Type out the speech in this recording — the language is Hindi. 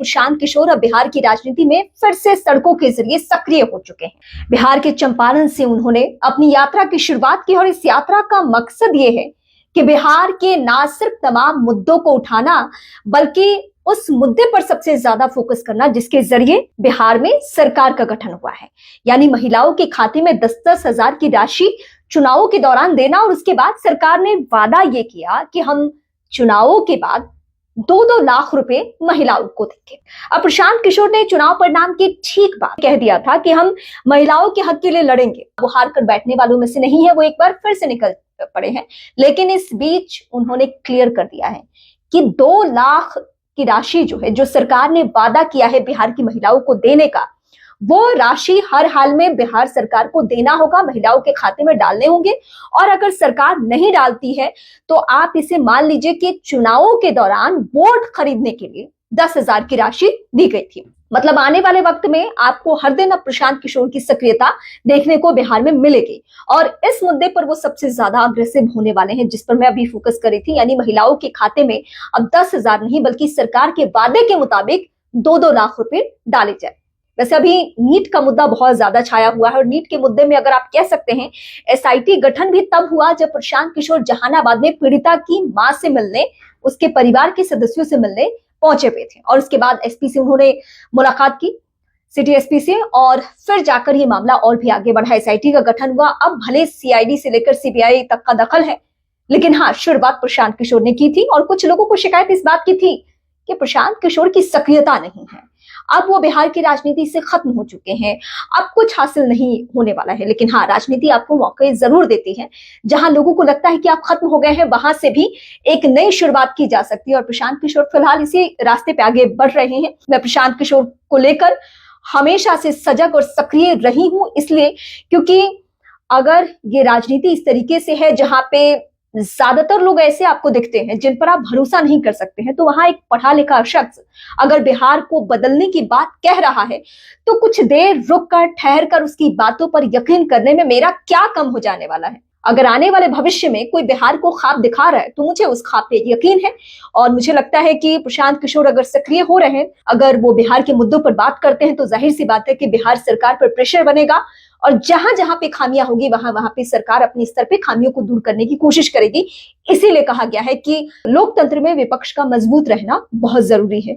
प्रशांत किशोर अब बिहार की राजनीति में फिर से सड़कों के जरिए सक्रिय हो चुके हैं। बिहार के चंपारण से उन्होंने अपनी यात्रा की शुरुआत की और इस यात्रा का मकसद ये है कि बिहार के ना सिर्फ तमाम मुद्दों को उठाना बल्कि उस मुद्दे पर सबसे ज्यादा फोकस करना जिसके जरिए बिहार में सरकार का गठन हुआ है, यानी महिलाओं के खाते में 10-10 हजार की राशि चुनावों के दौरान देना। और उसके बाद सरकार ने वादा ये किया कि हम चुनावों के बाद 2-2 लाख रुपए महिलाओं को देंगे। अब प्रशांत किशोर ने चुनाव परिणाम के ठीक बाद कह दिया था कि हम महिलाओं के हक के लिए लड़ेंगे। वो हार कर बैठने वालों में से नहीं है, वो एक बार फिर से निकल पड़े हैं। लेकिन इस बीच उन्होंने क्लियर कर दिया है कि 2 लाख की राशि जो है, जो सरकार ने वादा किया है बिहार की महिलाओं को देने का, वो राशि हर हाल में बिहार सरकार को देना होगा, महिलाओं के खाते में डालने होंगे। और अगर सरकार नहीं डालती है तो आप इसे मान लीजिए कि चुनावों के दौरान वोट खरीदने के लिए 10,000 की राशि दी गई थी। मतलब आने वाले वक्त में आपको हर दिन अब प्रशांत किशोर की सक्रियता देखने को बिहार में मिलेगी। और इस मुद्दे पर वो सबसे ज्यादा अग्रेसिव होने वाले हैं, जिस पर मैं अभी फोकस कर रही थी, यानी महिलाओं के खाते में अब 10,000 नहीं बल्कि सरकार के वादे के मुताबिक 2-2 लाख रुपए डाले जाए। वैसे अभी नीट का मुद्दा बहुत ज्यादा छाया हुआ है और नीट के मुद्दे में अगर आप कह सकते हैं एसआईटी गठन भी तब हुआ जब प्रशांत किशोर जहानाबाद में पीड़िता की मां से मिलने, उसके परिवार के सदस्यों से मिलने पहुंचे हुए थे। और उसके बाद एसपी से उन्होंने मुलाकात की, सिटी एसपी से, और फिर जाकर ये मामला और भी आगे बढ़ा। एसआईटी का गठन हुआ। अब भले सीआईडी से लेकर सीबीआई तक का दखल है, लेकिन हाँ, शुरुआत प्रशांत किशोर ने की थी। और कुछ लोगों को शिकायत इस बात की थी कि प्रशांत किशोर की सक्रियता नहीं है, अब वो बिहार की राजनीति से खत्म हो चुके हैं, अब कुछ हासिल नहीं होने वाला है। लेकिन हाँ, राजनीति आपको मौके जरूर देती है। जहां लोगों को लगता है कि आप खत्म हो गए हैं, वहां से भी एक नई शुरुआत की जा सकती है। और प्रशांत किशोर फिलहाल इसी रास्ते पे आगे बढ़ रहे हैं। मैं प्रशांत किशोर को लेकर हमेशा से सजग और सक्रिय रही हूं, इसलिए क्योंकि अगर ये राजनीति इस तरीके से है जहां पे ज्यादातर लोग ऐसे आपको दिखते हैं जिन पर आप भरोसा नहीं कर सकते हैं, तो वहां एक पढ़ा लिखा शख्स अगर बिहार को बदलने की बात कह रहा है तो कुछ देर रुक कर, ठहर कर उसकी बातों पर यकीन करने में मेरा क्या कम हो जाने वाला है। अगर आने वाले भविष्य में कोई बिहार को ख्वाब दिखा रहा है तो मुझे उस ख्वाब पे यकीन है। और मुझे लगता है कि प्रशांत किशोर अगर सक्रिय हो रहे हैं, अगर वो बिहार के मुद्दों पर बात करते हैं, तो जाहिर सी बात है कि बिहार सरकार पर प्रेशर बनेगा और जहां जहां पे खामियां होगी वहां वहां पे सरकार अपने स्तर पे खामियों को दूर करने की कोशिश करेगी। इसीलिए कहा गया है कि लोकतंत्र में विपक्ष का मजबूत रहना बहुत जरूरी है।